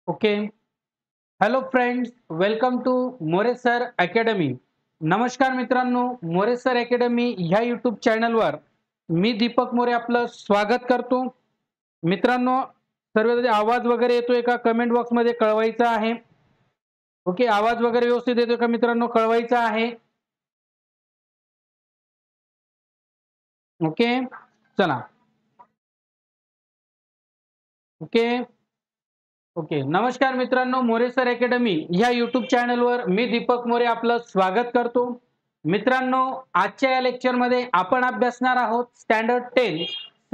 Okay. Hello friends, welcome to More sir academy. नमस्कार मित्रांनो, More sir academy ह्या यूट्यूब चॅनलवर मी दीपक मोरे आपलं स्वागत करतो. मित्रांनो, सर्व आवाज वगैरे येतोय का कमेंट बॉक्समध्ये कळवायचा आहे. ओके, आवाज वगैरे व्यवस्थित येतोय का मित्रांनो, कळवायचा आहे. ओके, चला. ओके. ओके, नमस्कार मित्रांनो, मोरे सर अकॅडमी ह्या यूट्यूब चॅनलवर मी दीपक मोरे आपलं स्वागत करतो. मित्रांनो, आजच्या या लेक्चरमध्ये आपण अभ्यासणार आहोत standard 10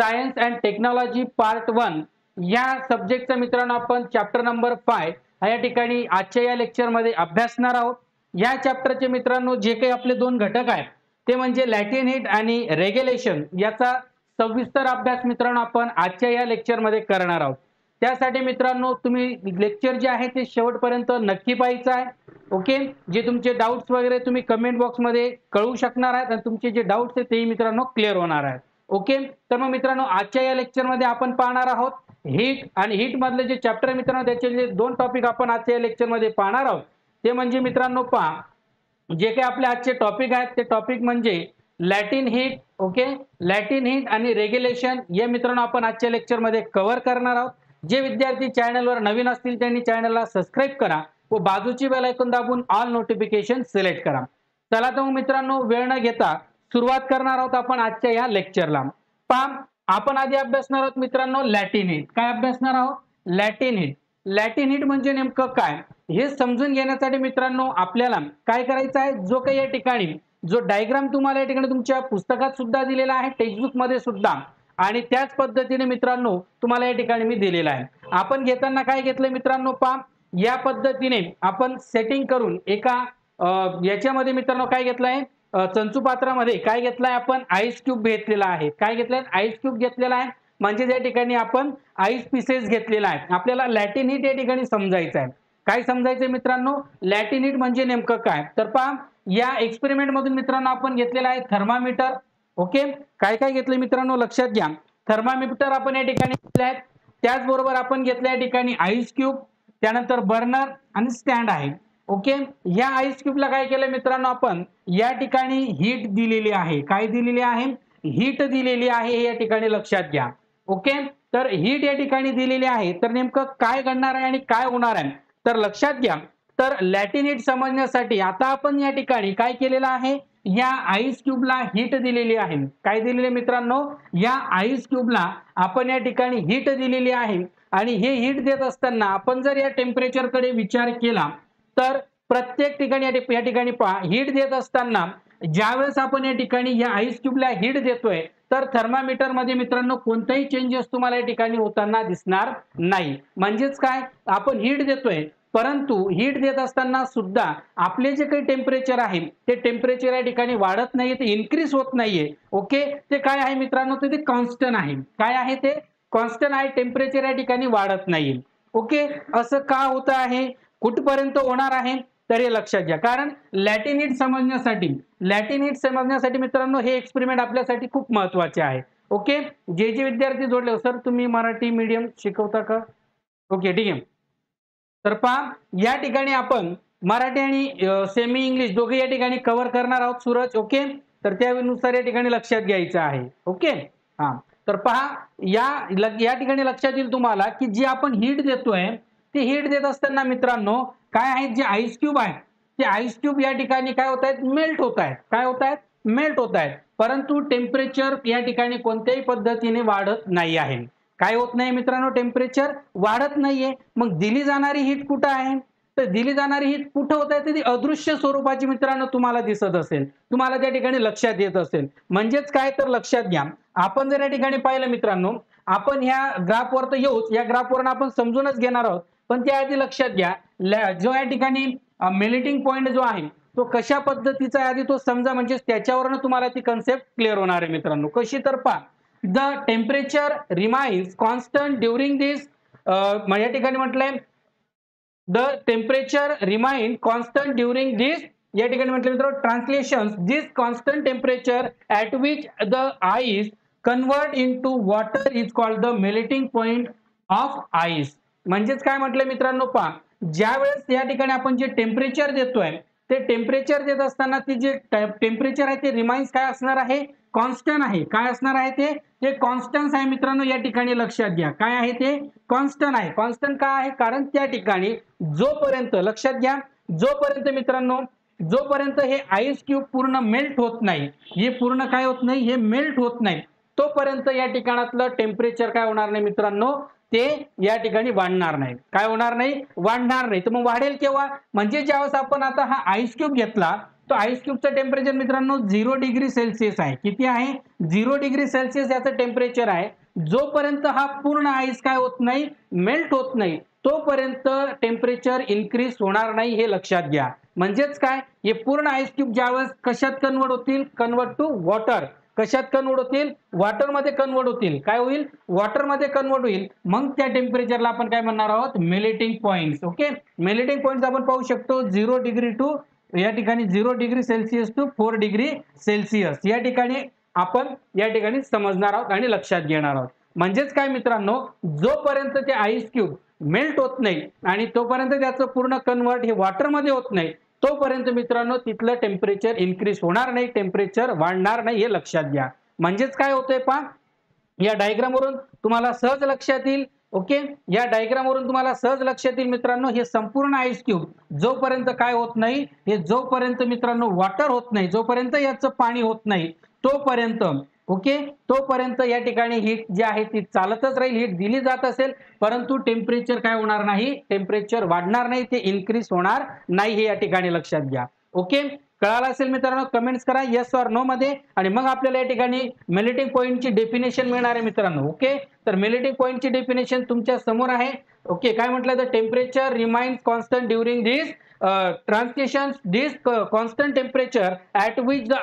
science and technology part 1 या सब्जेक्टचा मित्रांनो आपण चॅप्टर नंबर 5 या ठिकाणी आजच्या या लेक्चरमध्ये अभ्यासणार आहोत. या चॅप्टरचे मित्रांनो जे काही आपले दोन घटक आहेत ते म्हणजे लॅटिन हिट आणि रेग्युलेशन याचा सविस्तर अभ्यास मित्रांनो आपण आजच्या या लेक्चरमध्ये करणार आहोत. त्यासाठी मित्रांनो तुम्ही लेक्चर जे आहे ते शेवटपर्यंत नक्की पाहायचं आहे. ओके, जे तुमचे डाउट्स वगैरे तुम्ही कमेंट बॉक्समध्ये कळवू शकणार आहेत आणि तुमचे जे डाउट्स आहेत तेही मित्रांनो क्लिअर होणार आहेत. ओके, तर मग मित्रांनो आजच्या या लेक्चरमध्ये आपण पाहणार आहोत हीट आणि हीट मधले जे चॅप्टर मित्रांनो त्याचे जे दोन टॉपिक आपण आजच्या या लेक्चरमध्ये पाहणार आहोत ते म्हणजे मित्रांनो पहा, जे काही आपले आजचे टॉपिक आहेत ते टॉपिक म्हणजे Latin heat. Okay, Latin heat आणि रेग्युलेशन हे मित्रांनो आपण आजच्या लेक्चरमध्ये कव्हर करणार आहोत. जे विद्यार्थी चॅनलवर नवीन असतील त्यांनी चॅनलला सबस्क्राइब करा व बाजूची बेल आयकॉन दाबून ऑल नोटिफिकेशन सिलेक्ट करा. चला तर मग मित्रांनो वेळ न घेता सुरुवात करणार आहोत आपण आजच्या या लेक्चरला. पहा, आपण आधी अभ्यासणार आहोत मित्रांनो लॅटिन हीट. काय अभ्यासणार आहोत? Latin heat. लॅटिन हीट म्हणजे नेमकं काय हे समजून घेण्यासाठी मित्रांनो आपल्याला काय करायचं आहे, जो काही या ठिकाणी जो डायग्राम तुम्हाला या ठिकाणी तुमच्या पुस्तकात सुद्धा दिलेला आहे, टेक्स्टबुक मध्ये सुद्धा, आणि त्याच पद्धतीने मित्रांनो तुम्हाला या ठिकाणी मी दिलेला आहे. आपण घेताना काय घेतलं मित्रांनो पहा, या पद्धतीने आपण सेटिंग करून एका याच्यामध्ये मित्रांनो काय घेतलं आहे, चंचू पात्रामध्ये काय घेतलाय आपण आईस क्यूब घेतलेला आहे. काय घेतलाय? आईस क्यूब घेतलेला आहे. म्हणजे या ठिकाणी आपण आईस पीसेस घेतलेला आहे. आपल्याला लॅटिन हीट या ठिकाणी समजायचं आहे. काय समजायचंय मित्रांनो? लॅटिन हीट म्हणजे नेमकं काय? तर पहा, या एक्सपेरिमेंट मधून मित्रांनो आपण घेतलेला आहे थर्मामीटर. ओके, काय काय घेतले मित्रांनो लक्षात घ्या. थर्मामीटर आपण या ठिकाणी घेतले आहेत. त्याचबरोबर आपण घेतल्या या ठिकाणी आईस क्यूब, त्यानंतर बर्नर आणि स्टँड आहे. ओके, या आईस क्यूबला काय केलं मित्रांनो आपण या ठिकाणी हीट दिलेली आहे. काय दिलेली आहे? हीट दिलेली आहे, हे या ठिकाणी लक्षात घ्या. ओके, तर हीट या ठिकाणी दिलेली आहे. तर नेमकं काय घडणार आहे आणि काय होणार आहे तर लक्षात घ्या. तर लॅटिन हीट समजण्यासाठी आता आपण या ठिकाणी काय केलेलं आहे, या आईस क्यूबला हीट दिलेली आहे. काय दिलेले मित्रांनो? या आईस क्यूबला आपण या ठिकाणी हीट दिलेली आहे आणि हे हीट देत असताना आपण जर या टेम्परेचर कडे विचार केला तर प्रत्येक ठिकाणी या ठिकाणी पहा, हीट देत असताना ज्यावेळेस आपण या ठिकाणी या आईस क्यूबला हीट देतोय तर थर्मामीटर मध्ये मित्रांनो कोणताही चेंजेस तुम्हाला या ठिकाणी होताना दिसणार नाही. म्हणजेच काय, आपण हीट देतोय परंतु हीट देत असताना सुद्धा आपले जे काही टेम्परेचर आहे ते टेम्परेचर या ठिकाणी वाढत नाहीये, ते इन्क्रीज होत नाहीये. ओके, ते काय आहे मित्रांनो? ते कॉन्स्टंट आहे. काय आहे? ते कॉन्स्टंट आहे. टेम्परेचर या ठिकाणी वाढत नाहीये. ओके, असं का होत आहे, कुठपर्यंत होणार आहे तर हे लक्षात घ्या. कारण लॅटिन हीट समजण्यासाठी मित्रांनो हे एक्सपेरिमेंट आपल्यासाठी खूप महत्त्वाचे आहे. ओके, जे जे विद्यार्थी जोडले, सर तुम्ही मराठी मीडियम शिकवता का? ओके, ठीक आहे. तर पहा, या ठिकाणी आपण मराठी आणि सेमी इंग्लिश दोघे या ठिकाणी कव्हर करणार आहोत सूरज. ओके, तर त्यानुसार या ठिकाणी लक्षात घ्यायचं आहे. ओके, हा, तर पहा, या ठिकाणी लक्षात येईल तुम्हाला की जी आपण हीट देतोय ते हीट देत असताना मित्रांनो काय आहेत, जे आईस क्यूब आहेत ते आईस क्यूब या ठिकाणी काय होत आहेत, मेल्ट होत आहेत. काय होत आहेत? मेल्ट होत आहेत. परंतु टेम्परेचर या ठिकाणी कोणत्याही पद्धतीने वाढत नाही आहे. काय होत नाही मित्रांनो? टेम्परेचर वाढत नाहीये. मग दिली जाणारी हीट कुठं आहे? तर दिली जाणारी हीट कुठं होत आहे? ती अदृश्य स्वरूपाची मित्रांनो तुम्हाला दिसत असेल, तुम्हाला त्या ठिकाणी लक्षात येत असेल. म्हणजेच काय, तर लक्षात घ्या. आपण जर या ठिकाणी पाहिलं मित्रांनो, आपण ह्या ग्राफवर तर येऊच, या ग्राफवरून आपण समजूनच घेणार आहोत. पण त्याआधी लक्षात घ्या, जो या ठिकाणी मेल्टिंग पॉइंट जो आहे तो कशा पद्धतीचा आहे आधी तो समजा, म्हणजे त्याच्यावरून तुम्हाला ती कन्सेप्ट क्लिअर होणार आहे मित्रांनो. कशी तर पहा, the temperature remains constant during this, या ठिकाणी म्हटलंय the temperature remain constant during this, या ठिकाणी म्हटलं मित्रांनो translation, this constant temperature at which the ice convert into water is called the melting point of ice. म्हणजेच काय म्हटलं मित्रांनो, पहा ज्या वेळेस या ठिकाणी आपण जे टेम्परेचर देतोय ते टेम्परेचर देत असताना ती जे टेम्परेचर आहे ते रिमाइन्स काय असणार आहे, कॉन्स्टंट आहे. काय असणार आहे ते कॉन्स्टन्स आहे मित्रांनो. या ठिकाणी लक्षात घ्या काय आहे ते कॉन्स्टंट आहे. कॉन्स्टंट काय आहे, कारण त्या ठिकाणी जोपर्यंत लक्षात घ्या जोपर्यंत मित्रांनो जोपर्यंत हे आईस क्यूब पूर्ण मेल्ट होत नाही, हे पूर्ण काय होत नाही, हे मेल्ट होत नाही, तोपर्यंत या ठिकाणातलं टेम्परेचर काय होणार नाही मित्रांनो, ते या ठिकाणी वाढणार नाही. काय होणार नाही, वाढणार नाही. तर मग वाढेल केव्हा, म्हणजे ज्यावेळेस आपण आता हा आईस क्यूब घेतला तो आईस क्यूबचं टेम्परेचर मित्रांनो 0 डिग्री सेल्सिअस आहे. किती आहे, 0 डिग्री सेल्सिअस याचं टेम्परेचर आहे. जोपर्यंत हा पूर्ण आईस काय होत नाही, मेल्ट होत नाही, तोपर्यंत टेम्परेचर इन्क्रीज होणार नाही, हे लक्षात घ्या. म्हणजेच काय, हे पूर्ण आईस क्यूब ज्यावेळेस कशात कन्वर्ट होतील, कन्वर्ट टू वॉटर. कशात कन्वर्ट होतील, वॉटर मध्ये कन्वर्ट होतील. काय होईल, वॉटर मध्ये कन्वर्ट होईल. मग त्या टेम्परेचरला आपण काय म्हणणार आहोत, melting points. Okay, melting points आपण पाहू शकतो 0 डिग्री टू या ठिकाणी 0 degree Celsius to 4 degree Celsius या ठिकाणी आपण या ठिकाणी समजणार आहोत आणि लक्षात घेणार आहोत. म्हणजेच काय मित्रांनो, जोपर्यंत ते आईस क्यूब मेल्ट होत नाही आणि तोपर्यंत त्याचं पूर्ण कन्वर्ट हे वॉटर मध्ये होत नाही, तोपर्यंत मित्रांनो तिथलं टेम्परेचर इन्क्रीज होणार नाही, टेम्परेचर वाढणार नाही, हे लक्षात घ्या. म्हणजेच काय होतंय पहा, या डायग्राम वरून तुम्हाला सहज लक्षात येईल. ओके, या डायग्राम वरून तुम्हाला सहज लक्षात येईल मित्रांनो, हे संपूर्ण आईस क्यूब जोपर्यंत काय होत नाही, हे जोपर्यंत मित्रांनो वॉटर होत नाही, जोपर्यंत याचं पाणी होत नाही, तोपर्यंत ओके तोपर्यंत या ठिकाणी हीट जी आहे ती चालतच राहील, हीट दिली जात असेल, परंतु टेम्परेचर काय होणार नाही, टेम्परेचर वाढणार नाही, ते इन्क्रीज होणार नाही, हे या ठिकाणी लक्षात घ्या. ओके, कळालं असेल मित्रांनो, कमेंट्स करा येस ऑर नो मध्ये, आणि मग आपल्याला या ठिकाणी मेल्टिंग पॉइंटची डेफिनेशन मिळणार आहे मित्रांनो. ओके, तर मेल्टिंग पॉइंटची डेफिनेशन तुमच्या समोर आहे. ओके, काय म्हटलं तर temperature remains constant during this transitions, this constant temperature at which the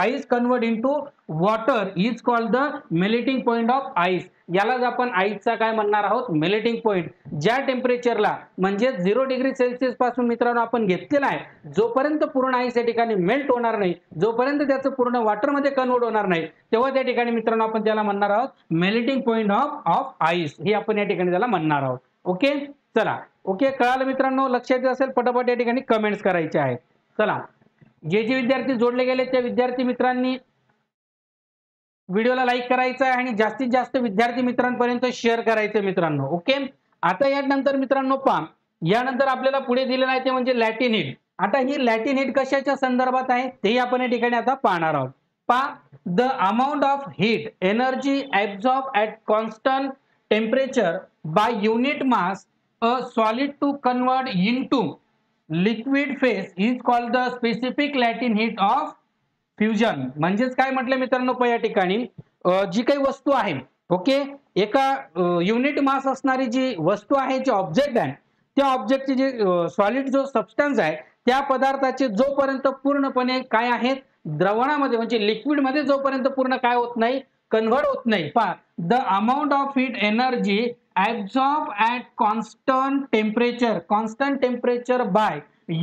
ice convert into water is called the melting point of ice. यालाच आपण आईसचा काय म्हणणार आहोत, मेल्टिंग पॉइंट. ज्या टेम्परेचरला म्हणजे 0 डिग्री सेल्सिअस पासून मित्रांनो आपण घेतलेला आहे, जोपर्यंत पूर्ण आईस या ठिकाणी मेल्ट होणार नाही, जोपर्यंत त्याचं पूर्ण वॉटर मध्ये कन्वर्ट होणार नाही, तेव्हा त्या ठिकाणी मित्रांनो आपण त्याला म्हणणार आहोत मेल्टिंग पॉइंट ऑफ आईस, हे आपण या ठिकाणी त्याला म्हणणार आहोत. ओके, चला. ओके, कळालं मित्रांनो, लक्षात येत असेल पटापट या ठिकाणी कमेंट्स करायचे आहेत. चला, जे जे विद्यार्थी जोडले गेले त्या विद्यार्थी मित्रांनी व्हिडिओला लाईक करायचं आहे आणि जास्तीत जास्त विद्यार्थी मित्रांपर्यंत शेअर करायचं मित्रांनो. ओके, आता यानंतर मित्रांनो पहा, यानंतर आपल्याला पुढे दिलेलं आहे ते म्हणजे लॅटिन हीट. आता ही लॅटिन हीट कशाच्या संदर्भात आहे ते आपण या ठिकाणी आता पाहणार आहोत. पहा, the amount of heat energy absorb at constant temperature by unit mass a solid to convert into liquid phase is called the specific latent heat of fusion. म्हणजेच काय म्हटलं मित्रांनो, या ठिकाणी जी काही वस्तू आहे, ओके, एका युनिट मास असणारी जी वस्तू आहे, जे ऑब्जेक्ट आहे, त्या ऑब्जेक्टचे जे सॉलिड जो सबस्टन्स आहे, त्या पदार्थाचे जोपर्यंत पूर्णपणे काय आहेत, द्रवणामध्ये म्हणजे लिक्विड मध्ये जोपर्यंत पूर्ण काय होत नाही, कन्व्हर्ट होत नाही. पहा, the amount of heat energy absorb at constant temperature by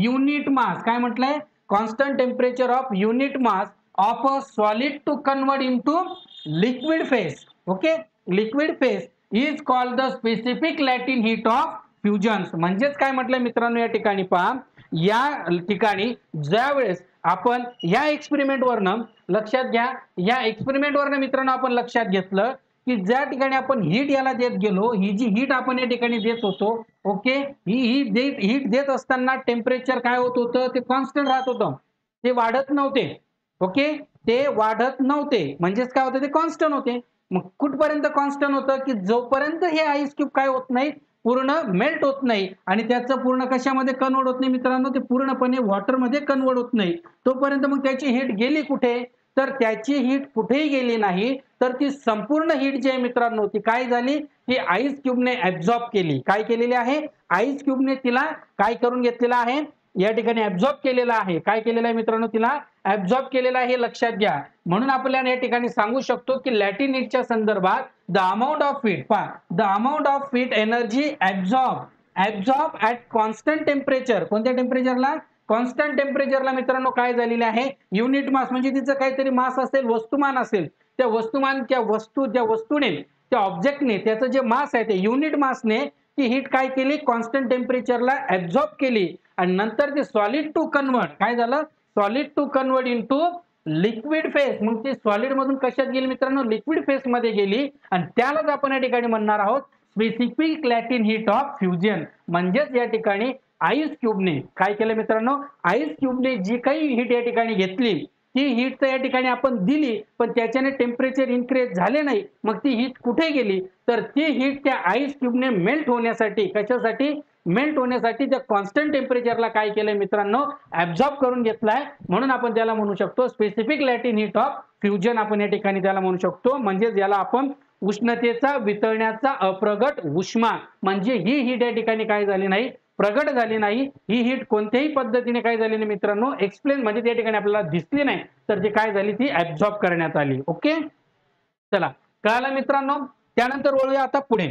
unit mass. काय म्हटलंय, constant temperature of unit mass of a solid to convert into liquid phase. Okay, liquid phase is called the specific latent heat of fusion. म्हणजेच काय म्हटलंय मित्रांनो, या ठिकाणी पहा, या ठिकाणी ज्या वेळेस आपण या एक्सपेरिमेंट वरनं लक्षात घ्या, या एक्सपेरिमेंट वरनं मित्रांनो आपण लक्षात घेतलं की ज्या ठिकाणी आपण हीट याला देत गेलो, ही जी हीट आपण या ठिकाणी देत होतो, ओके, ही हीट देत असताना टेम्परेचर काय होत होतं, ते कॉन्स्टंट राहत होतं, ते वाढत नव्हते. ओके, ते वाढत नव्हते, म्हणजेच काय होतं, ते कॉन्स्टंट होते. मग कुठपर्यंत कॉन्स्टंट होतं, की जोपर्यंत हे आईस क्यूब काय होत नाही, पूर्ण मेल्ट होत नाही आणि त्याचं पूर्ण कशामध्ये कन्वर्ट होत नाही मित्रांनो, ते पूर्णपणे वॉटर मध्ये कन्वर्ट होत नाही, तोपर्यंत मग त्याची हीट गेली कुठे, तर त्याची हीट कुठेही गेली नाही, तर ती संपूर्ण हीट जी आहे मित्रांनो, ती काय झाली, ती आईस क्यूबने ऍब्सॉर्ब केली. काय केलेली आहे, आईस क्यूबने तिला काय करून घेतलेला आहे, या ठिकाणी ऍब्सॉर्ब केलेला आहे. काय केलेलं आहे मित्रांनो, तिला ऍब्सॉर्ब केलेला आहे, हे लक्षात घ्या. म्हणून आपल्याला या ठिकाणी सांगू शकतो की लॅटिन हीटच्या संदर्भात द अमाउंट ऑफ हीट, पहा, the amount of heat energy absorb at constant temperature. कोणत्या टेम्परेचरला, कॉन्स्टंट टेम्परेचरला मित्रांनो काय झालेले आहे, युनिट मास म्हणजे तिचं काहीतरी मास असेल, वस्तुमान असेल, त्या वस्तुने, त्या ऑब्जेक्टने त्याचं जे मास आहे ते युनिट मासने ती हीट काय केली, कॉन्स्टंट टेम्परेचरला ऍब्झॉर्ब केली आणि नंतर ते सॉलिड टू कन्वर्ट काय झालं, solid to convert into liquid phase. मग ती सॉलिड मधून कशात गेली मित्रांनो, लिक्विड फेज मध्ये गेली आणि त्यालाच आपण या ठिकाणी म्हणणार आहोत specific latent heat of fusion. म्हणजेच या ठिकाणी आईस क्यूबने काय केलं मित्रांनो, आईस क्यूबने जी काही हीट या ठिकाणी घेतली ती हीट तर या ठिकाणी आपण दिली, पण त्याच्याने टेम्परेचर इन्क्रीज झाले नाही. मग ती हीट कुठे गेली, तर ती हीट त्या आईस क्यूबने मेल्ट होण्यासाठी, कशासाठी मेल्ट होण्यासाठी त्या कॉन्स्टंट टेम्परेचरला काय केलंय मित्रांनो, ऍब्झॉर्ब करून घेतलाय. म्हणून आपण त्याला म्हणू शकतो specific latent heat of fusion आपण या ठिकाणी त्याला म्हणू शकतो. म्हणजेच याला आपण उष्णतेचा वितळण्याचा अप्रगट उष्मा, म्हणजे ही हीट या ठिकाणी काय झाली नाही, प्रगट झाली नाही. ही हीट कोणत्याही पद्धतीने काय झाली नाही मित्रांनो, एक्सप्लेन म्हणजे त्या ठिकाणी आपल्याला दिसली नाही, तर ती काय झाली, ती ऍब्झॉर्ब करण्यात आली. ओके, चला कळालं मित्रांनो. त्यानंतर वळूया आता पुढे.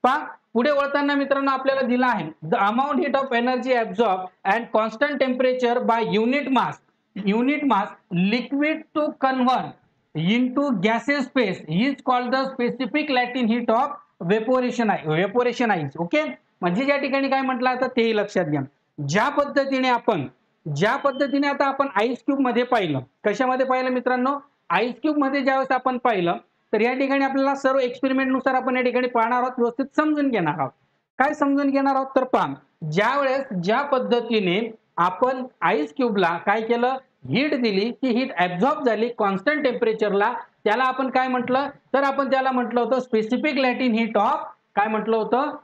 पहा पुढे वळताना मित्रांनो आपल्याला दिला आहे the amount heat of energy absorb and constant temperature by unit mass liquid to convert into gases phase is called the specific latent heat of vaporisation ice. Okay, म्हणजे या ठिकाणी काय म्हटलं आता तेही लक्षात घ्या. ज्या पद्धतीने आता आपण आईस क्यूब मध्ये पाहिलं, कशामध्ये पाहिलं मित्रांनो, आईस क्यूब मध्ये ज्यावेळेस आपण पाहिलं तर या ठिकाणी आपल्याला सर्व एक्सपेरिमेंट नुसार आपण या ठिकाणी पाहणार आहोत, व्यवस्थित समजून घेणार आहोत. काय समजून घेणार आहोत, तर पहा ज्या पद्धतीने आपण आईस क्यूबला काय केलं, हीट दिली, ती हीट ऍब्झॉर्ब झाली कॉन्स्टंट टेम्परेचरला, त्याला आपण काय म्हटलं, तर आपण त्याला म्हटलं होतं स्पेसिफिक लॅटिन हीट ऑफ, काय म्हटलं होतं,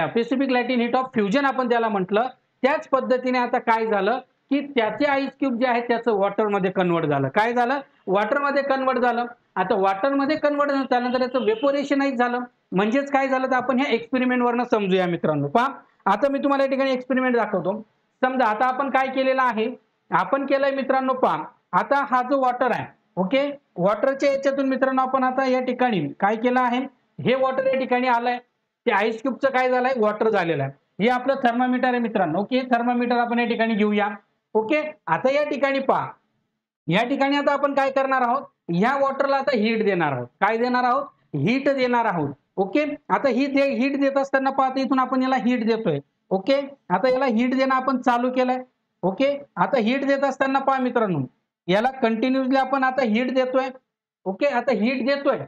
specific latent heat of fusion आपण त्याला म्हटलं. त्याच पद्धतीने आता काय झालं की त्याचे आईस क्यूब जे आहे त्याचं वॉटर मध्ये कन्वर्ट झालं. काय झालं, वॉटर मध्ये कन्वर्ट झालं. आता वॉटर मध्ये कन्वर्ट झाल्यानंतर त्याचं वेपोरेशनाइज झालं. म्हणजेच काय झालं, तर आपण ह्या एक्सपेरिमेंट वरनं समजूया मित्रांनो. पहा आता मी तुम्हाला या ठिकाणी एक्सपेरिमेंट दाखवतो. समजा आता आपण काय केलेलं आहे, आपण केलंय मित्रांनो, पहा आता हा जो वॉटर आहे, ओके, वॉटरच्या याच्यातून मित्रांनो आपण आता या ठिकाणी काय केलं आहे, हे वॉटर या ठिकाणी आलंय, ते आईस क्यूबचं काय झालंय, वॉटर झालेलं आहे. हे आपलं थर्मामीटर आहे मित्रांनो. ओके, थर्मामीटर आपण या ठिकाणी घेऊया. ओके, आता या ठिकाणी पहा, या ठिकाणी आता आपण काय करणार आहोत, या वॉटरला आता हीट देणार आहोत. काय देणार आहोत, हीट देणार आहोत. ओके, आता हीट देत असताना पाहता इथून आपण याला हीट देतोय. ओके, आता याला हीट देणं आपण चालू केलंय. ओके, आता हीट देत असताना पहा मित्रांनो, याला कंटिन्युअसली आपण आता हीट देतोय. ओके, आता हीट देतोय,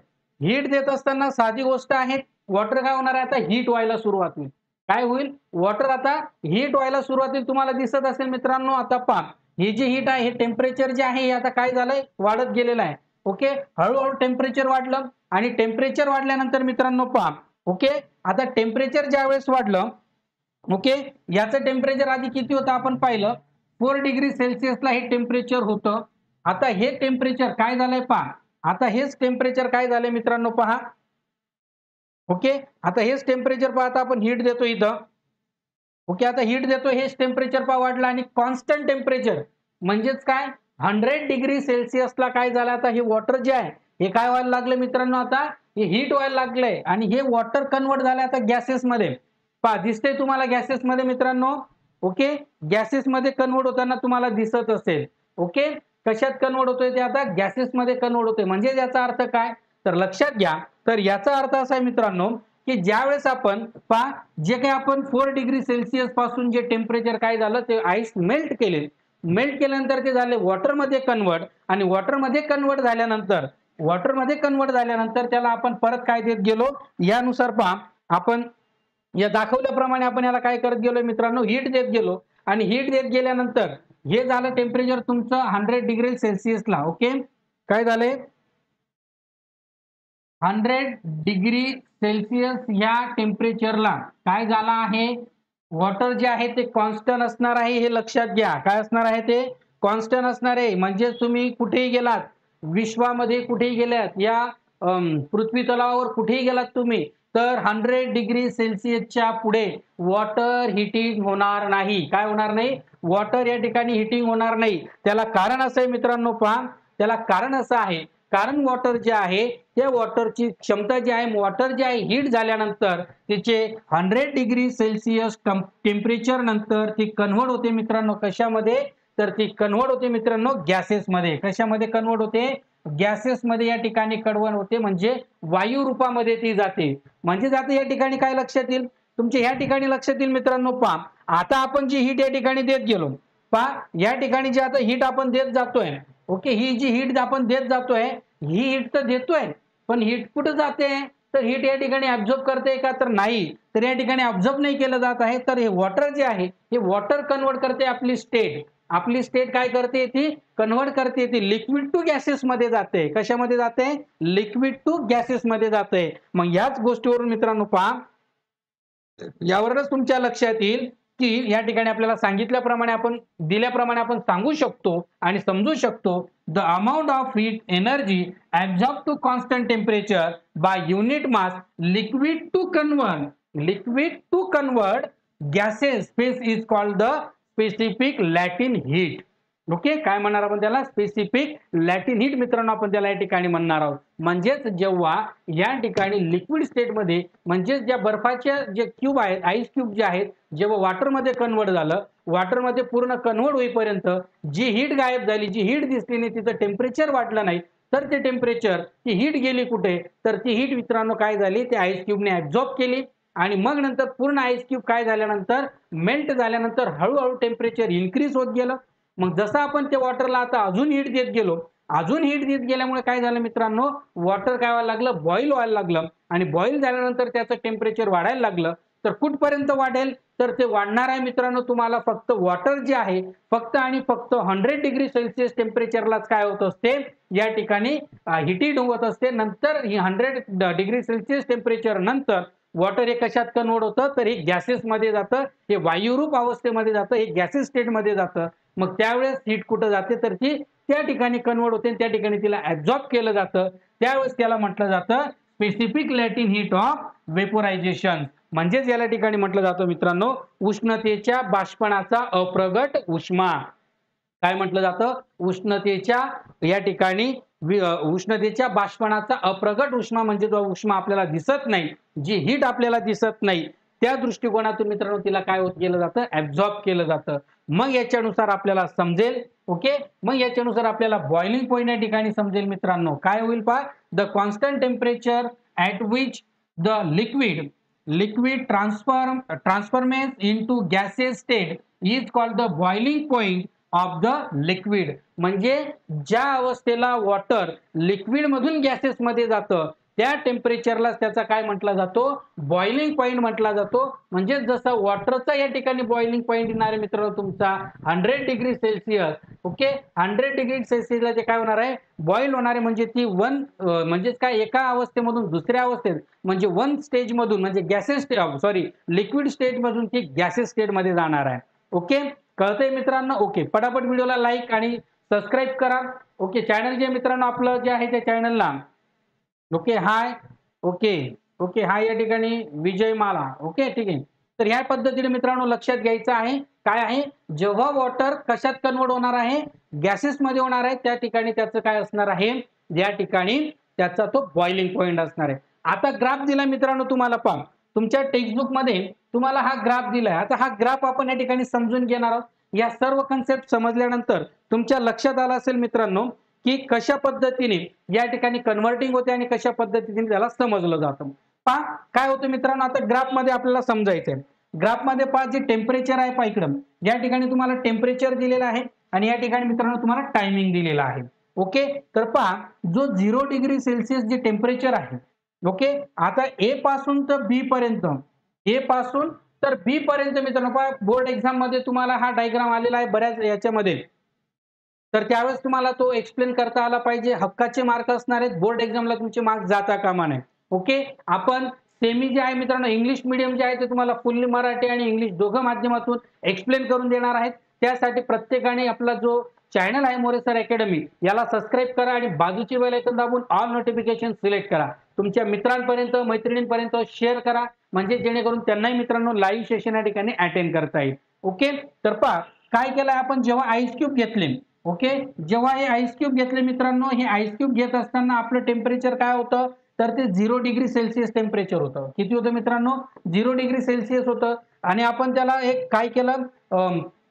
हीट देत असताना साधी गोष्ट आहे, वॉटर काय होणार आहे, आता हीट व्हायला सुरुवात होईल. काय होईल, वॉटर आता हीट व्हायला सुरुवात होईल. तुम्हाला दिसत असेल मित्रांनो, आता पहा ही जी हीट आहे, हे टेम्परेचर जे आहे हे आता काय झालंय, वाढत गेलेलं आहे. ओके, हळूहळू टेम्परेचर वाढलं आणि टेम्परेचर वाढल्यानंतर मित्रांनो पहा, ओके, आता टेम्परेचर ज्या वेळेस वाढलं, ओके, याचं टेम्परेचर आधी किती होतं आपण पाहिलं, 4 डिग्री सेल्सिअसला हे टेम्परेचर होतं. आता हे टेम्परेचर काय झालंय पहा, आता हेच टेम्परेचर काय झालंय मित्रांनो पहा. ओके, आता हेच टेम्परेचर पहा, आता आपण हीट देतो इथं. ओके, आता हीट देतो, हेच टेम्परेचर पहा वाढलं आणि कॉन्स्टंट टेम्परेचर म्हणजेच काय 100 डिग्री सेल्सिअसला काय झालं, आता हे वॉटर जे आहे हे काय व्हायला लागले मित्रांनो, आता हे हीट व्हायला लागलंय आणि हे वॉटर कन्वर्ट झालंय आता गॅसेस मध्ये. पहा दिसतंय तुम्हाला गॅसेस मध्ये मित्रांनो. ओके, गॅसेस मध्ये कन्वर्ट होताना तुम्हाला दिसत असेल. ओके, कशात कन्वर्ट होतोय, ते आता गॅसेस मध्ये कन्वर्ट होतोय. म्हणजे याचा अर्थ काय, तर लक्षात घ्या, तर याचा अर्थ असा आहे मित्रांनो की ज्यावेळेस आपण पहा जे काही आपण 4 डिग्री सेल्सिअस पासून जे टेम्परेचर काय झालं, ते आईस मेल्ट केल्यानंतर ते झाले वॉटर मध्ये कन्वर्ट आणि वॉटर मध्ये कन्वर्ट झाल्यानंतर त्याला आपण परत काय देत गेलो, यानुसार पहा आपण या दाखवल्याप्रमाणे आपण याला काय करत गेलो मित्रांनो, हीट देत गेलो आणि हीट देत गेल्यानंतर हे झालं टेम्परेचर तुमचं 100 डिग्री सेल्सिअसला. ओके, काय झालंय 100 डिग्री सेल्सिअस या टेम्परेचरला काय झाला आहे, वॉटर जे आहे ते कॉन्स्टंट असणार आहे. हे लक्षात घ्या, काय असणार आहे, ते कॉन्स्टंट असणार आहे. म्हणजे तुम्ही कुठेही गेलात, विश्वामध्ये कुठेही गेलात, या पृथ्वी तलावावर कुठेही गेलात तुम्ही, तर 100 डिग्री सेल्सिअसच्या पुढे वॉटर हिटिंग होणार नाही. काय होणार नाही, वॉटर या ठिकाणी हिटिंग होणार नाही. त्याला कारण असं आहे मित्रांनो, पहा त्याला कारण असं आहे, कारण वॉटर जे आहे त्या वॉटरची क्षमता जी आहे, वॉटर जे आहे हीट झाल्यानंतर तिचे 100 डिग्री सेल्सिअस टेम्परेचर नंतर ती कन्वर्ट होते मित्रांनो, कशामध्ये, तर ती कन्वर्ट होते मित्रांनो गॅसेस मध्ये. कशामध्ये कन्वर्ट होते, गॅसेस मध्ये या ठिकाणी कन्वर्ट होते, म्हणजे वायू रूपामध्ये ती जाते. म्हणजे जाते या ठिकाणी काय लक्षात येईल, तुमच्या ह्या ठिकाणी लक्षात येईल मित्रांनो, पहा आता आपण जी हीट या ठिकाणी देत गेलो, पहा या ठिकाणी जी आता हीट आपण देत जातोय, ओके, ही जी हीट आपण देत जातोय, ही हीट तर देतोय, पण हीट कुठे जाते, तर हीट या ठिकाणी ऍब्झॉर्ब करते का, तर नाही, तर या ठिकाणी ऍब्झॉर्ब नाही केलं जात आहे, तर हे वॉटर जे आहे हे वॉटर कन्वर्ट करते आपली स्टेट. आपली स्टेट काय करते, ती कन्वर्ट करते, ती लिक्विड टू गॅसेस मध्ये जाते. कशामध्ये जाते, लिक्विड टू गॅसेस मध्ये जाते. मग याच गोष्टीवरून मित्रांनो पहा, यावरच तुमच्या लक्षात येईल की या ठिकाणी आपल्याला सांगितल्याप्रमाणे आपण दिल्याप्रमाणे आपण सांगू शकतो आणि समजू शकतो, the amount of heat energy absorb to constant temperature by unit mass liquid to convert gases space is called the specific latent heat. Okay, काय म्हणणार आपण त्याला, स्पेसिफिक लॅटिन हीट मित्रांनो आपण त्याला या ठिकाणी म्हणणार आहोत. म्हणजेच जेव्हा या ठिकाणी लिक्विड स्टेटमध्ये, म्हणजेच ज्या बर्फाच्या जे क्यूब आहेत, आईस क्यूब जे आहेत, जेव्हा वॉटरमध्ये कन्वर्ट झालं, वॉटरमध्ये पूर्ण कन्वर्ट होईपर्यंत जी हीट गायब झाली, जी हीट दिसली नाही, तिचं टेम्परेचर वाढलं नाही, तर ते टेम्परेचर, ती हीट गेली कुठे, तर ती हीट मित्रांनो काय झाली, ते आईस क्यूबने ऍब्झॉर्ब केली आणि मग नंतर पूर्ण आईस क्यूब काय झाल्यानंतर मेल्ट झाल्यानंतर हळूहळू टेम्परेचर इन्क्रीज होत गेलं. मग जसं आपण ते वॉटरला आता अजून हीट देत गेलो, अजून हीट देत गेल्यामुळे काय झालं मित्रांनो, वॉटर काय व्हायला लागलं, बॉईल व्हायला लागलं आणि बॉईल झाल्यानंतर त्याचं टेम्परेचर वाढायला लागलं. तर कुठपर्यंत वाढेल, तर ते वाढणार आहे मित्रांनो तुम्हाला फक्त वॉटर जे आहे फक्त आणि फक्त 100 डिग्री सेल्सिअस टेम्परेचरलाच काय होत असते, या ठिकाणी हिटिंग होत असते. नंतर ही 100 डिग्री सेल्सिअस टेम्परेचर नंतर वॉटर हे कशात कन्वर्ट होतं, तर हे गॅसेस मध्ये जातं, हे वायुरूप अवस्थेमध्ये जातं, हे गॅसेस स्टेट मध्ये जातं. मग त्यावेळेस हीट कुठं जाते, तर ती त्या ठिकाणी कन्वर्ट होते, त्या ठिकाणी तिला ऍब्झॉर्ब केलं जातं. त्यावेळेस त्याला म्हटलं जातं स्पेसिफिक लॅटिन हीट ऑफ वेपोरायझेशन. म्हणजेच याला ठिकाणी म्हटलं जातं मित्रांनो उष्णतेच्या बाष्पणाचा अप्रगट उष्मा. काय म्हटलं जातं, उष्णतेच्या या ठिकाणी उष्णतेच्या बाष्पणाचा अप्रगट उष्मा, म्हणजे जो उष्मा आपल्याला दिसत नाही, जी हीट आपल्याला दिसत नाही, त्या दृष्टिकोनातून मित्रांनो तिला काय होत केलं जातं, ऍब्झॉर्ब केलं जातं. मग याच्यानुसार आपल्याला समजेल, ओके, मग याच्यानुसार आपल्याला बॉइलिंग पॉईंट या ठिकाणी समजेल मित्रांनो. काय होईल पहा, the constant temperature at which the liquid transforms into gases state is called the boiling point of the liquid. म्हणजे ज्या अवस्थेला वॉटर लिक्विड मधून गॅसेस मध्ये जातं, त्या टेम्परेचरला त्याचा काय म्हटला जातो, बॉइलिंग पॉइंट म्हटला जातो. म्हणजे जसं वॉटरचा या ठिकाणी बॉइलिंग पॉइंट येणार आहे मित्रांनो तुमचा 100 डिग्री सेल्सिअस. ओके, 100 डिग्री सेल्सिअसला ते काय होणार आहे, बॉईल होणार आहे. म्हणजे ती म्हणजे काय, एका अवस्थेमधून दुसऱ्या अवस्थेत, म्हणजे वन स्टेज मधून, म्हणजे गॅसेस लिक्विड स्टेज मधून ती गॅसेस स्टेट मध्ये जाणार आहे. ओके, कळतंय मित्रांनो. ओके, पटापट व्हिडिओला लाईक आणि सबस्क्राईब करा. ओके, चॅनल जे मित्रांनो आपलं जे आहे त्या चॅनलला ओके हाय, ओके हाय या ठिकाणी विजय माला. ओके, ठीक आहे. तर ह्या पद्धतीने मित्रांनो लक्षात घ्यायचं आहे, काय आहे, जेव्हा वॉटर कशात कन्वर्ट होणार आहे, गॅसेस मध्ये होणार आहे, त्या ठिकाणी त्याचं काय असणार आहे, या ठिकाणी त्याचा तो बॉइलिंग पॉइंट असणार आहे. आता ग्राफ दिला मित्रांनो तुम्हाला, पहा तुमच्या टेक्स्टबुक मध्ये तुम्हाला हा ग्राफ दिलाय. आता हा ग्राफ आपण या ठिकाणी समजून घेणार आहोत. या सर्व कन्सेप्ट समजल्यानंतर तुमच्या लक्षात आलं असेल मित्रांनो की कशा पद्धतीने या ठिकाणी कन्व्हर्टिंग होते आणि कशा पद्धतीने त्याला समजलं जातं. पहा काय होतं मित्रांनो, आता ग्राफ मध्ये आपल्याला समजायचंय. ग्राफ मध्ये पहा जे टेम्परेचर आहे, पहा इकडं या ठिकाणी तुम्हाला टेम्परेचर दिलेलं आहे आणि या ठिकाणी मित्रांनो तुम्हाला टायमिंग दिलेला आहे. ओके, तर पहा जो 0 डिग्री सेल्सिअस जे टेम्परेचर आहे, ओके, आता ए पासून तर बी पर्यंत, ए पासून तर बी पर्यंत मित्रांनो पहा बोर्ड एक्झाम मध्ये तुम्हाला हा डायग्राम आलेला आहे बऱ्याच याच्यामध्ये. तर त्यावेळेस तुम्हाला तो एक्सप्लेन करता आला पाहिजे. हक्काचे मार्क असणार आहेत, बोर्ड एक्झामला तुमचे मार्क जाता कामा नये. ओके, आपण सेमी जे आहे मित्रांनो इंग्लिश मीडियम जे आहे ते तुम्हाला फुल्ली मराठी आणि इंग्लिश दोघं माध्यमातून एक्सप्लेन करून देणार आहेत. त्यासाठी प्रत्येकाने आपला जो चॅनल आहे मोरे सर अकॅडमी याला सबस्क्राईब करा आणि बाजूची बेल आयकॉन दाबून ऑल नोटिफिकेशन सिलेक्ट करा. तुमच्या मित्रांपर्यंत मैत्रिणींपर्यंत शेअर करा, म्हणजे जेणेकरून त्यांनाही मित्रांनो लाईव्ह सेशन या ठिकाणी अटेंड करता येईल. ओके, तर पहा काय केलं आपण, जेव्हा आईस क्यूब घेतले, ओके, जेव्हा हे आईस क्यूब घेतले मित्रांनो, हे आईस क्यूब घेत असताना आपलं टेम्परेचर काय होतं, तर ते 0 डिग्री सेल्सिअस टेम्परेचर होतं. किती होतं मित्रांनो, 0 डिग्री सेल्सिअस होतं. आणि आपण त्याला एक काय केलं,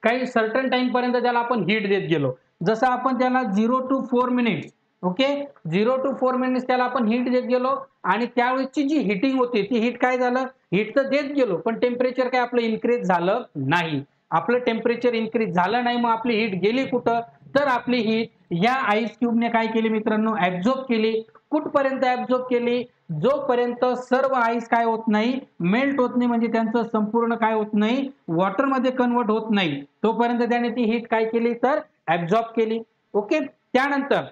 काही सर्टन टाइम पर्यंत त्याला आपण हीट देत गेलो. जसं आपण त्याला 0 to 4 minutes okay 0 to 4 minutes त्याला आपण हीट देत गेलो आणि त्यावेळेसची जी हिटिंग होती ती हीट काय झालं, हीट तर देत गेलो पण टेम्परेचर काय आपलं इन्क्रीज झालं नाही. आपलं टेम्परेचर इन्क्रीज झालं नाही, मग आपली हीट गेली कुठं, तर आपली हीट या आईस क्यूबने काय केली मित्रांनो, ऍब्झॉर्ब केली. कुठपर्यंत ऍब्झॉर्ब केली, जोपर्यंत सर्व आईस काय होत नाही, मेल्ट होत नाही, म्हणजे त्यांचं संपूर्ण काय होत नाही, वॉटर मध्ये कन्वर्ट होत नाही, तोपर्यंत त्याने ती हीट काय केली, तर ऍब्झॉर्ब केली. ओके त्यानंतर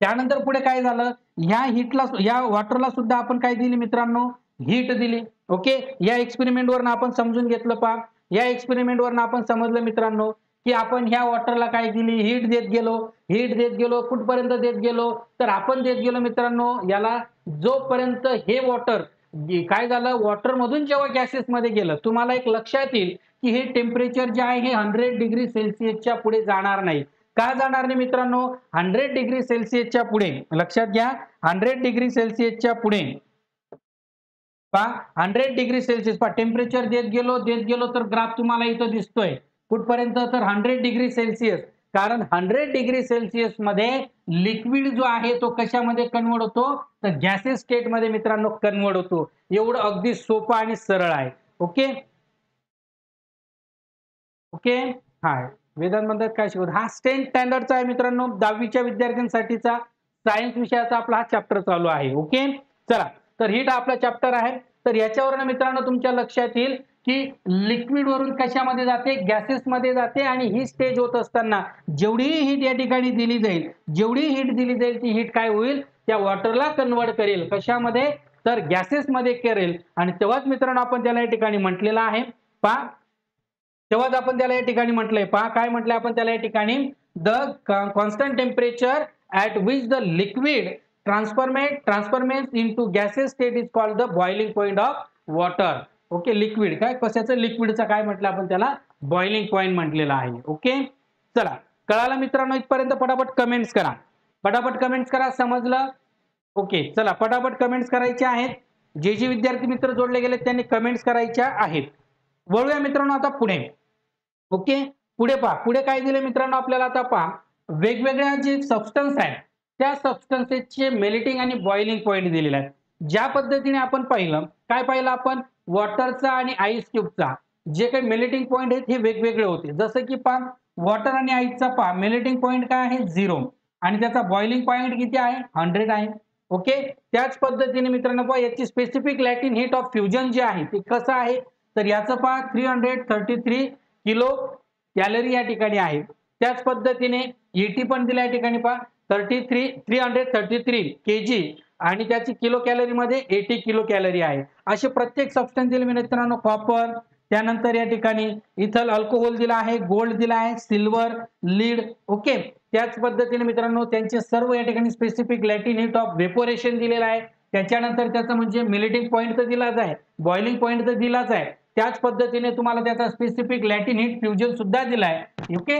त्यानंतर पुढे काय झालं, ह्या हीटला या वॉटरला सुद्धा आपण काय दिली मित्रांनो, हीट दिली. ओके या एक्सपेरिमेंट वरून आपण समजून घेतलं पहा, या एक्सपेरिमेंट वरून आपण समजलं मित्रांनो की आपण ह्या वॉटरला काय केली, हीट देत गेलो, हीट देत गेलो, कुठपर्यंत देत गेलो, तर आपण देत गेलो मित्रांनो याला जोपर्यंत हे वॉटर काय झालं, वॉटर मधून जेव्हा गॅसेस मध्ये गेलं, तुम्हाला एक लक्षात येईल की हे टेम्परेचर जे आहे हे 100 डिग्री सेल्सिअसच्या पुढे जाणार नाही. का जाणार नाही मित्रांनो, 100 डिग्री सेल्सिअसच्या पुढे लक्षात घ्या, 100 डिग्री सेल्सिअसच्या पुढे पहा 100 डिग्री सेल्सिअस पहा टेम्परेचर देत गेलो तर ग्राफ तुम्हाला इथं दिसतोय कुठपर्यंत, तर 100 डिग्री सेल्सिअस. कारण 100 डिग्री सेल्सिअस मध्ये लिक्विड जो आहे तो कशामध्ये कन्वर्ट होतो, तर गॅसेस स्टेट मध्ये मित्रांनो कन्वर्ट होतो. एवढं अगदी सोपं आणि सरळ आहे. ओके ओके हा वेदांत म्हणतात काय शिकवत, हा 10th स्टँडर्डचा आहे मित्रांनो, 10वीच्या विद्यार्थ्यांसाठीचा सायन्स विषयाचा आपला हा चॅप्टर चालू आहे. ओके चला तर हीट आपला चॅप्टर आहे. तर याच्यावरून मित्रांनो तुमच्या लक्षात येईल की लिक्विड वरून कशामध्ये जाते, गॅसेस मध्ये जाते, आणि ही स्टेज होत असताना जेवढी हीट या ठिकाणी दिली जाईल, जेवढी हीट दिली जाईल ती हीट काय होईल, त्या वॉटरला कन्वर्ट करेल, कशामध्ये, तर गॅसेस मध्ये करेल. आणि तेव्हाच मित्रांनो आपण त्याला या ठिकाणी म्हटलेलं आहे पहा, तेव्हाच आपण त्याला या ठिकाणी म्हटलंय पहा, काय म्हटलंय आपण त्याला या ठिकाणी, the constant temperature at which the liquid transformates into gaseous state is called the boiling point of water. Okay liquid काय कशाचं, लिक्विडचं काय म्हटलं आपण त्याला, बॉइलिंग पॉइंट म्हटलेला आहे. ओके चला कळालं मित्रांनो, इथपर्यंत पटापट कमेंट्स करा, पटापट कमेंट्स करा, समजलं. ओके चला पटापट कमेंट्स करायचे आहेत, जे जे विद्यार्थी मित्र जोडले गेले त्यांनी कमेंट्स करायच्या आहेत. वळूया मित्रांनो आता पुढे. ओके पुढे पहा, पुढे काय दिले मित्रांनो आपल्याला, आता पहा वेगवेगळ्या जे सबस्टन्स आहेत त्या सबस्टन्सेसचे मेल्टिंग आणि बॉइलिंग पॉइंट दिलेले आहेत. ज्या पद्धतीने आपण पाहिलं, काय पाहिलं आपण, वॉटरचा आणि आईस क्यूबचा जे काही मेल्टिंग पॉइंट आहेत हे वेगवेगळे होते. जसं की पहा वॉटर आणि आईसचा पहा मेल्टिंग पॉइंट काय आहे 0 आणि त्याचा बॉइलिंग पॉइंट किती आहे 100 आहे. ओके त्याच पद्धतीने मित्रांनो पहा याची specific latent heat of fusion जे आहे ते कसं आहे, तर याचं पहा 333 किलो कॅलरी या ठिकाणी आहे. त्याच पद्धतीने ईटी पण दिल्या या ठिकाणी पहा 333 केजी आणि त्याची किलो कॅलरी मध्ये 80 किलो कॅलरी आहे. असे प्रत्येक सबस्टन्स दिले मित्रांनो, कॉपर, त्यानंतर या ठिकाणी इथल अल्कोहोल दिला आहे, गोल्ड दिला आहे, सिल्वर, लीड. ओके त्याच पद्धतीने मित्रांनो त्यांचे सर्व या ठिकाणी स्पेसिफिक लॅटिन हीट ऑफ व्हेपोरेशन दिलेला आहे. त्याच्यानंतर त्याचा म्हणजे मेल्टिंग पॉइंट तर दिलाच आहे, बॉइलिंग पॉइंट तर दिलाच आहे, त्याच पद्धतीने तुम्हाला त्याचा स्पेसिफिक लॅटिन हीट फ्युजन सुद्धा दिलाय. ओके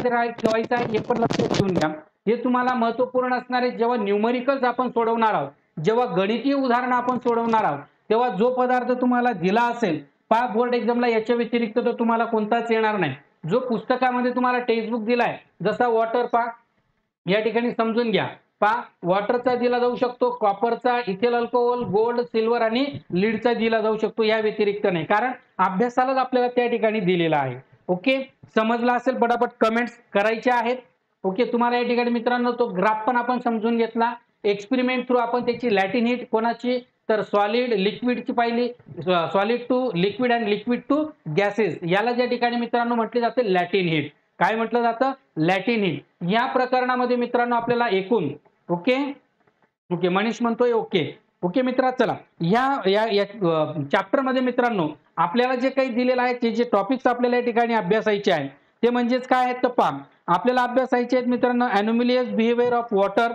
ठेवायचं आहे हे पण लक्षात ठेवून घ्या. हे तुम्हाला महत्वपूर्ण असणार आहे जेव्हा न्यूमरिकल्स आपण सोडवणार आहोत, जेव्हा गणितीय उदाहरण आपण सोडवणार आहोत, तेव्हा जो पदार्थ तुम्हाला दिला असेल पहा बोर्ड एक्झामला याच्या व्यतिरिक्त तर तुम्हाला कोणताच येणार नाही. जो पुस्तकामध्ये तुम्हाला टेक्स्टबुक दिलाय जसा वॉटर पहा या ठिकाणी समजून घ्या, पहा वॉटरचा दिला जाऊ शकतो, कॉपरचा, इथेल अल्कोहोल, गोल्ड, सिल्वर आणि लीडचा दिला जाऊ शकतो, या व्यतिरिक्त नाही, कारण अभ्यासालाच आपल्याला त्या ठिकाणी दिलेला आहे. ओके समजला असेल, पटापट कमेंट्स करायचे आहेत. ओके तुम्हाला या ठिकाणी मित्रांनो तो ग्राफ पण आपण समजून घेतला, एक्सपेरिमेंट थ्रू आपण त्याची लॅटिन हीट कोणाची, तर सॉलिड लिक्विडची पाहिली, सॉलिड टू लिक्विड आणि लिक्विड टू गॅसेस, याला ज्या ठिकाणी मित्रांनो म्हटले जाते लॅटिन हीट. काय म्हटलं जातं, लॅटिन हीट. या प्रकरणामध्ये मित्रांनो आपल्याला एकूण ओके ओके मनीष म्हणतोय ओके ओके मित्रा चला या चॅप्टर मध्ये मित्रांनो आपल्याला जे काही दिलेलं आहे ते जे टॉपिक्स आपल्याला या ठिकाणी अभ्यासायचे आहेत ते म्हणजेच काय आहेत तर पहा आपल्याला अभ्यासायचे आहेत मित्रांनो, अनोमॅलियस बिहेवियर ऑफ वॉटर,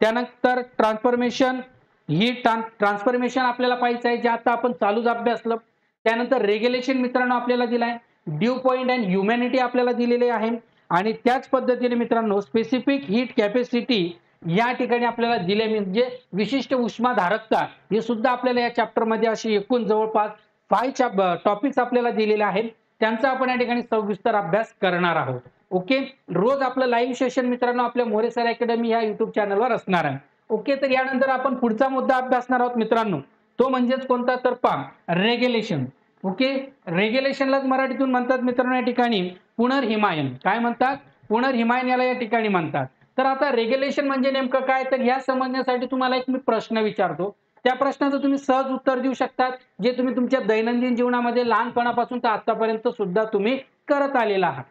त्यानंतर ट्रान्सफॉर्मेशन, हीट ट्रान्सफॉर्मेशन आपल्याला पाहायचं आहे जे आता आपण चालूच अभ्यासलं. त्यानंतर रेग्युलेशन मित्रांनो आपल्याला दिलाय, ड्यू पॉइंट अँड ह्युमॅनिटी आपल्याला दिलेले आहे, आणि त्याच पद्धतीने मित्रांनो स्पेसिफिक हीट कॅपॅसिटी या ठिकाणी आपल्याला दिले, म्हणजे विशिष्ट उष्माधारकता, हे सुद्धा आपल्याला या चॅप्टर मध्ये अशी एकूण जवळपास 5 टॉपिक्स आपल्याला दिलेले आहेत. त्यांचा आपण या ठिकाणी सविस्तर अभ्यास करणार आहोत. ओके, रोज आपलं लाईव्ह सेशन मित्रांनो आपल्या मोरे सर अकॅडमी या युट्यूब चॅनलवर असणार आहे. ओके, तर यानंतर आपण पुढचा मुद्दा अभ्यासणार आहोत मित्रांनो. तो म्हणजेच कोणता तर पहा रेग्युलेशन. ओके, रेग्युलेशनलाच मराठीतून म्हणतात मित्रांनो या ठिकाणी पुनर्हिमायन. काय म्हणतात? पुनर्हिमायन याला या ठिकाणी म्हणतात. तर आता रेग्युलेशन म्हणजे नेमकं काय, तर या समजण्यासाठी तुम्हाला एक मी प्रश्न विचारतो. त्या प्रश्नाचं तुम्ही सहज उत्तर देऊ शकतात, जे तुम्ही तुमच्या दैनंदिन जीवनामध्ये लहानपणापासून तर आतापर्यंत सुद्धा तुम्ही करत आलेला आहात.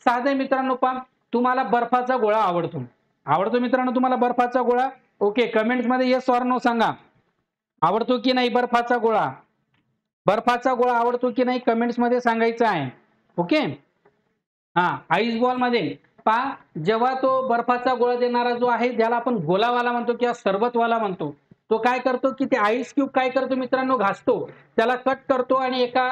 साधे मित्रांनो पहा, तुम्हाला बर्फाचा गोळा आवडतो. आवडतो मित्रांनो तुम्हाला बर्फाचा गोळा? ओके, कमेंट्स मध्ये येस ऑर नो सांगा. आवडतो की नाही बर्फाचा गोळा? बर्फाचा गोळा आवडतो की नाही कमेंट्स मध्ये सांगायचं आहे. ओके, हा आईस बॉल मध्ये पहा, जेव्हा तो बर्फाचा गोळा देणारा जो आहे ज्याला आपण गोलावाला म्हणतो किंवा सरबतवाला म्हणतो, तो काय करतो की ते आईस क्यूब काय करतो मित्रांनो घासतो, त्याला कट करतो आणि एका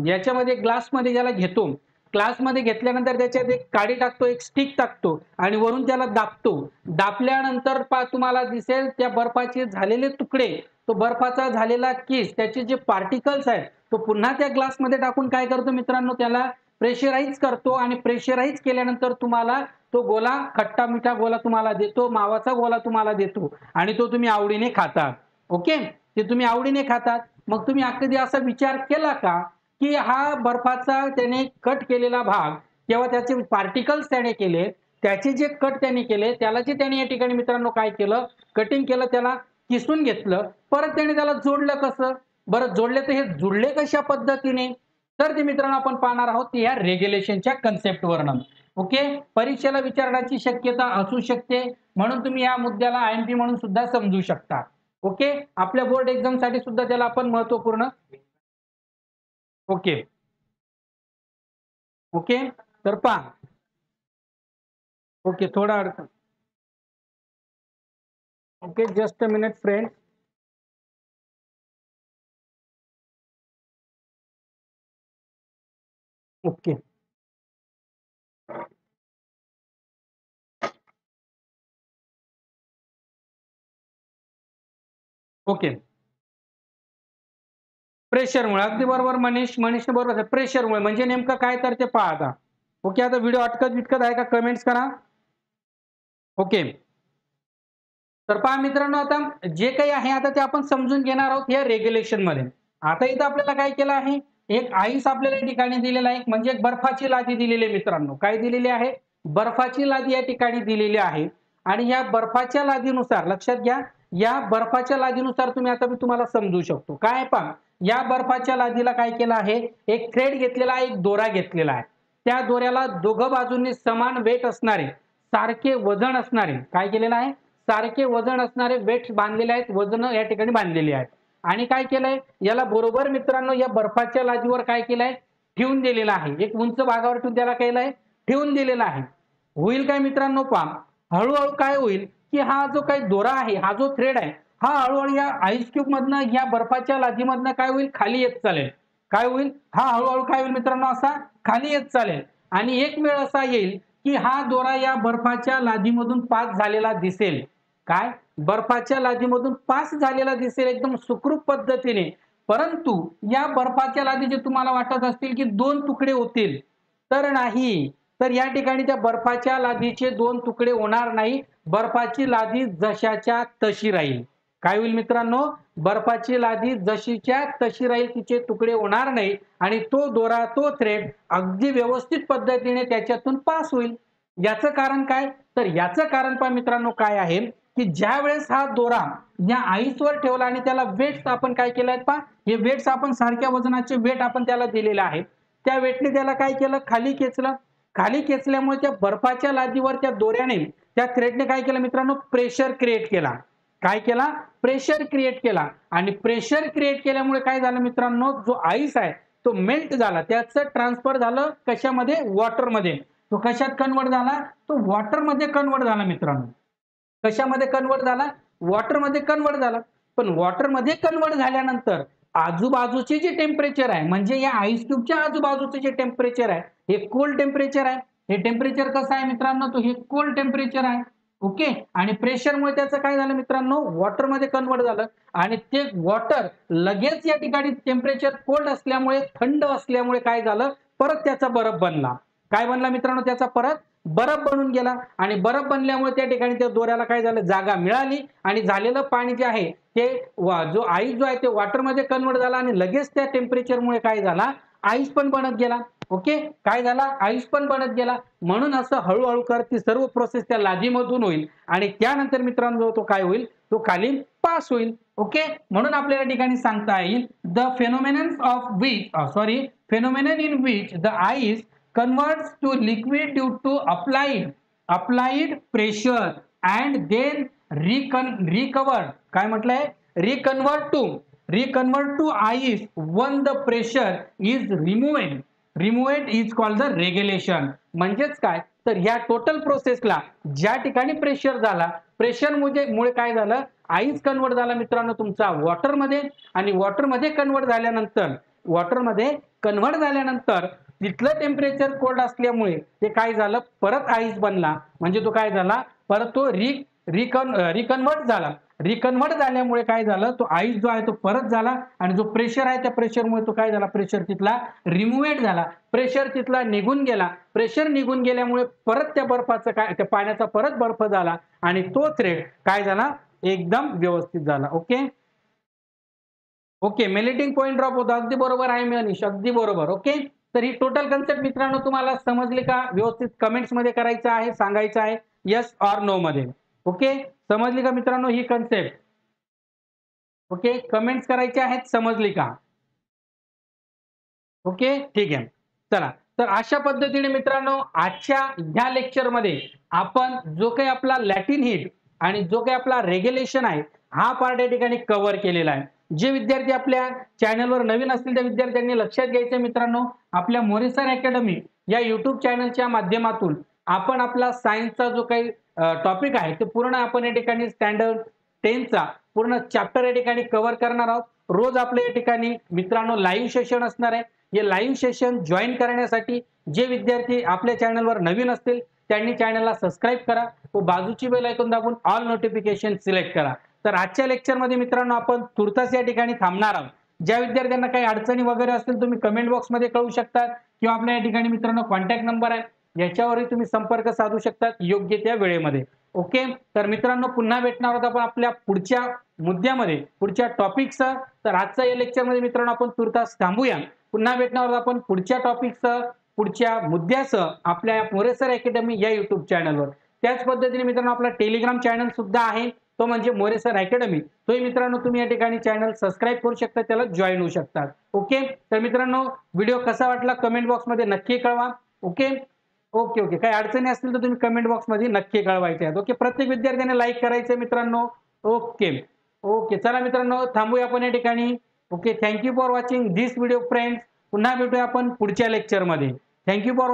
याच्यामध्ये ग्लासमध्ये ज्याला घेतो. ग्लासमध्ये घेतल्यानंतर त्याच्यात एक काडी टाकतो, एक स्टिक टाकतो आणि वरून त्याला दाबतो. दाबल्यानंतर तुम्हाला दिसेल त्या बर्फाचे झालेले तुकडे, तो बर्फाचा झालेला किस, त्याचे जे पार्टिकल्स आहेत तो पुन्हा त्या ग्लासमध्ये टाकून काय करतो मित्रांनो त्याला प्रेशराईज करतो आणि प्रेशराईज केल्यानंतर तुम्हाला तो गोला खट्टा मिठा गोला तुम्हाला देतो, मावाचा गोला तुम्हाला देतो आणि तो तुम्ही आवडीने खाता. ओके, ते तुम्ही आवडीने खातात. मग तुम्ही कधी असा विचार केला का की हा बर्फाचा त्याने कट केलेला भाग किंवा त्याचे पार्टिकल्स त्याने केले, त्याचे जे कट त्याने केले त्याला जे त्याने या ठिकाणी मित्रांनो काय केलं, कटिंग केलं, त्याला किसून घेतलं, परत त्याने त्याला जोडलं कसं? बरं जोडले तर हे जुळले कशा पद्धतीने? तर ते मित्रांनो आपण पाहणार आहोत या रेग्युलेशनच्या कन्सेप्ट वरनं. ओके, परीक्षेला विचारण्याची शक्यता असू शकते म्हणून तुम्ही या मुद्द्याला आयएमपी म्हणून सुद्धा समजू शकता. ओके, आपल्या बोर्ड एक्झाम साठी सुद्धा त्याला आपण महत्वपूर्ण. ओके ओके, तर पहा. ओके, थोडा अडचण. Okay, just a minute friend. Okay, okay, प्रेशरमुळे अगदी बरोबर मनीषने बरोबर प्रेशरमुळे म्हणजे नेमकं काय तर ते पहा आता. ओके, आता व्हिडिओ अटकत आहे का कमेंट्स करा. ओके, तर पहा मित्रांनो आता जे काही आहे आता ते आपण समजून घेणार आहोत या रेग्युलेशन मध्ये. आता इथं आपल्याला काय केलं आहे, एक आईस आपल्याला या ठिकाणी दिलेला आहे म्हणजे एक बर्फाची लादी दिलेली आहे मित्रांनो. काय दिलेली आहे? बर्फाची लादी या ठिकाणी दिलेली आहे आणि या बर्फाच्या लादीनुसार लक्षात घ्या, या बर्फाच्या लादीनुसार तुम्ही आता मी तुम्हाला समजू शकतो. काय पहा, या बर्फाच्या लादीला काय केलं आहे, एक थ्रेड घेतलेला आहे, एक दोरा घेतलेला आहे. त्या दोऱ्याला दोघं बाजूंनी समान वेट असणारे, सारखे वजन असणारे काय केलेलं आहे, सारखे वजन असणारे वेट्स बांधलेले आहेत, वजन या ठिकाणी बांधलेली आहेत. आणि काय केलंय, याला बरोबर मित्रांनो या बर्फाच्या लादीवर काय केलंय, ठेवून दिलेला आहे. एक उंच भागावर ठेवून त्याला केलंय, ठेवून दिलेला आहे. होईल काय मित्रांनो पहा, हळूहळू काय होईल की हा जो काही दोरा आहे, हा जो थ्रेड आहे, हा हळूहळू या आईस क्यूब मधनं या बर्फाच्या लादीमधनं काय होईल, खाली येत चालेल. काय होईल, हा हळूहळू काय होईल मित्रांनो असा खाली येत चालेल. आणि एक वेळ असा येईल की हा दोरा या बर्फाच्या लादीमधून पास झालेला दिसेल. काय, बर्फाच्या लादीमधून पास झालेला दिसेल एकदम सुखरूप पद्धतीने. परंतु या बर्फाच्या लादीचे तुम्हाला वाटत असतील की दोन तुकडे होतील, तर नाही. तर या ठिकाणी त्या बर्फाच्या लादीचे दोन तुकडे होणार नाही. बर्फाची लादी जशाच्या तशी राहील. काय होईल मित्रांनो, बर्फाची लादी जशीच्या तशी राहील, तिचे तुकडे होणार नाही आणि तो दोरा, तो थ्रेड अगदी व्यवस्थित पद्धतीने त्याच्यातून पास होईल. याचं कारण काय, तर याचं कारण पहा मित्रांनो काय आहे की ज्या वेळेस हा दोरा या आईसवर ठेवला आणि त्याला वेट्स आपण काय केलं पहा, हे वेट्स आपण सारख्या वजनाचे वेट आपण त्याला दिलेले आहे, त्या वेटने त्याला काय केलं, खाली खेचलं. खाली खेचल्यामुळे त्या बर्फाच्या लादीवर त्या दोऱ्याने, त्या थ्रेडने काय केलं मित्रांनो, प्रेशर क्रिएट केला. काय केला, प्रेशर क्रिएट केला. आणि प्रेशर क्रिएट केल्यामुळे काय झालं मित्रांनो, जो आईस आहे तो मेल्ट झाला, त्याचं ट्रान्सफर झालं कशामध्ये, वॉटरमध्ये. तो कशात कन्वर्ट झाला, तो वॉटरमध्ये कन्वर्ट झाला मित्रांनो. कशामध्ये कन्वर्ट झाला, वॉटरमध्ये कन्वर्ट झाला. पण वॉटरमध्ये कन्वर्ट झाल्यानंतर आजूबाजूचे जे टेम्परेचर आहे, म्हणजे या आईस क्यूबच्या आजूबाजूचे जे टेम्परेचर आहे, हे कोल्ड टेम्परेचर आहे. हे टेम्परेचर कसं आहे मित्रांनो, तो हे कोल्ड टेम्परेचर आहे. ओके, आणि प्रेशरमुळे त्याचं काय झालं मित्रांनो, वॉटरमध्ये कन्वर्ट झालं आणि ते वॉटर लगेच या ठिकाणी टेम्परेचर कोल्ड असल्यामुळे, थंड असल्यामुळे काय झालं, परत त्याचा बर्फ बनला. काय बनला मित्रांनो? त्याचा परत बर्फ बनून गेला आणि बर्फ बनल्यामुळे त्या ठिकाणी त्या दोऱ्याला काय झालं? जागा मिळाली आणि झालेलं पाणी जे आहे ते जो आईस जो आहे ते वॉटरमध्ये कन्व्हर्ट झाला आणि लगेच त्या टेम्परेचरमुळे काय झाला? आईस पण बनत गेला. ओके, काय झाला? आईस पण बनत गेला. म्हणून असं हळू-हळू करत ती सर्व प्रोसेस त्या लादीमधून होईल आणि त्यानंतर मित्रांनो तो काय होईल? तो खाली पास होईल. ओके, म्हणून आपल्याला या ठिकाणी सांगता येईल phenomenon in which the ice converts to liquid due to applied pressure and then recovered. काय म्हटलंय? reconvert to ice when the pressure is removed is called the regulation. म्हणजेच काय? तर ह्या टोटल प्रोसेसला ज्या ठिकाणी प्रेशर झाला, प्रेशर मुळे काय झालं? आईस कन्वर्ट झाला मित्रांनो तुमचा वॉटरमध्ये आणि वॉटरमध्ये कन्वर्ट झाल्यानंतर तिथलं टेम्परेचर कोल्ड असल्यामुळे ते काय झालं? परत आईस बनला. म्हणजे तो काय झाला? परत तो रिकन्वर्ट झाला. रिकन्वर्ट झाल्यामुळे काय झालं? तो आईस जो आहे तो परत झाला आणि जो प्रेशर आहे त्या प्रेशरमुळे तो काय झाला? प्रेशर तिथला रिमूव्हेड झाला. प्रेशर तिथला निघून गेला. प्रेशर निघून गेल्यामुळे परत त्या बर्फाचं काय? त्या पाण्याचा परत बर्फ झाला आणि तो थ्रेड काय झाला? एकदम व्यवस्थित झाला. Okay okay, melting point drop होतो. अगदी बरोबर आहे मनीष, अगदी बरोबर. ओके, तर ही टोटल कन्सेप्ट मित्रांनो तुम्हाला समजली का? व्यवस्थित कमेंट्स मध्ये करायचं आहे, सांगायचं आहे येस ऑर नो मध्ये. ओके, समजली का मित्रांनो ही कन्सेप्ट? ओके, कमेंट्स करायचे आहेत, समजली का? ओके, ठीक आहे. चला, तर अशा पद्धतीने मित्रांनो आजच्या ह्या लेक्चरमध्ये आपण जो काही आपला लॅटिन हीट आणि जो काही आपला रेग्युलेशन आहे हा पार्ट या ठिकाणी कव्हर केलेला आहे. जे विद्यार्थी आपल्या चॅनलवर नवीन असतील त्या विद्यार्थ्यांनी लक्षात घ्यायचं मित्रांनो, आपल्या मोरे सर अकॅडमी या YouTube चॅनलच्या माध्यमातून आपण आपला सायन्सचा जो काही टॉपिक आहे ते पूर्ण आपण या ठिकाणी स्टँडर्ड 10 चा पूर्ण चॅप्टर या ठिकाणी कव्हर करणार आहोत. रोज आपल्या या ठिकाणी मित्रांनो लाईव्ह सेशन असणार आहे. हे लाईव्ह सेशन जॉईन करण्यासाठी जे विद्यार्थी आपल्या चॅनलवर नवीन असतील त्यांनी चॅनलला सबस्क्राईब करा व बाजूची बेल आयकॉन दाबून ऑल नोटिफिकेशन सिलेक्ट करा. तर आजच्या लेक्चरमध्ये मित्रांनो आपण तुर्तास या ठिकाणी थांबणार आहोत. ज्या विद्यार्थ्यांना काही अडचणी वगैरे असतील तुम्ही कमेंट बॉक्समध्ये कळवू शकता किंवा आपल्या या ठिकाणी मित्रांनो कॉन्टॅक्ट नंबर आहे याच्यावरही तुम्ही संपर्क साधू शकता योग्य त्या वेळेमध्ये. ओके, तर मित्रांनो पुन्हा भेटणार आहोत आपण आपल्या पुढच्या मुद्द्यामध्ये, पुढच्या टॉपिकसह. तर आजच्या या लेक्चरमध्ये मित्रांनो आपण तुर्तास थांबूया. पुन्हा भेटणार आहोत आपण पुढच्या टॉपिकसह, पुढच्या मुद्द्यासह आपल्या मोरे सर अकॅडमी या YouTube चॅनलवर. त्याच पद्धतीने मित्रांनो आपला टेलिग्राम चॅनल सुद्धा आहे, तो म्हणजे मोरे सर अकॅडमी. तोही मित्रांनो तुम्ही या ठिकाणी चॅनल सबस्क्राईब करू शकता, त्याला जॉईन होऊ शकता. ओके, तर मित्रांनो व्हिडिओ कसा वाटला कमेंट बॉक्समध्ये नक्की कळवा. ओके ओके ओके, काही अडचणी असतील तर तुम्ही कमेंट बॉक्समध्ये नक्की कळवायचे आहेत. ओके, प्रत्येक विद्यार्थ्याने लाईक करायचं मित्रांनो. ओके ओके, चला मित्रांनो थांबूया आपण या ठिकाणी. Okay, thank you for watching this video friends. पुन्हा भेटूया आपण पुढच्या लेक्चरमध्ये. Thank you for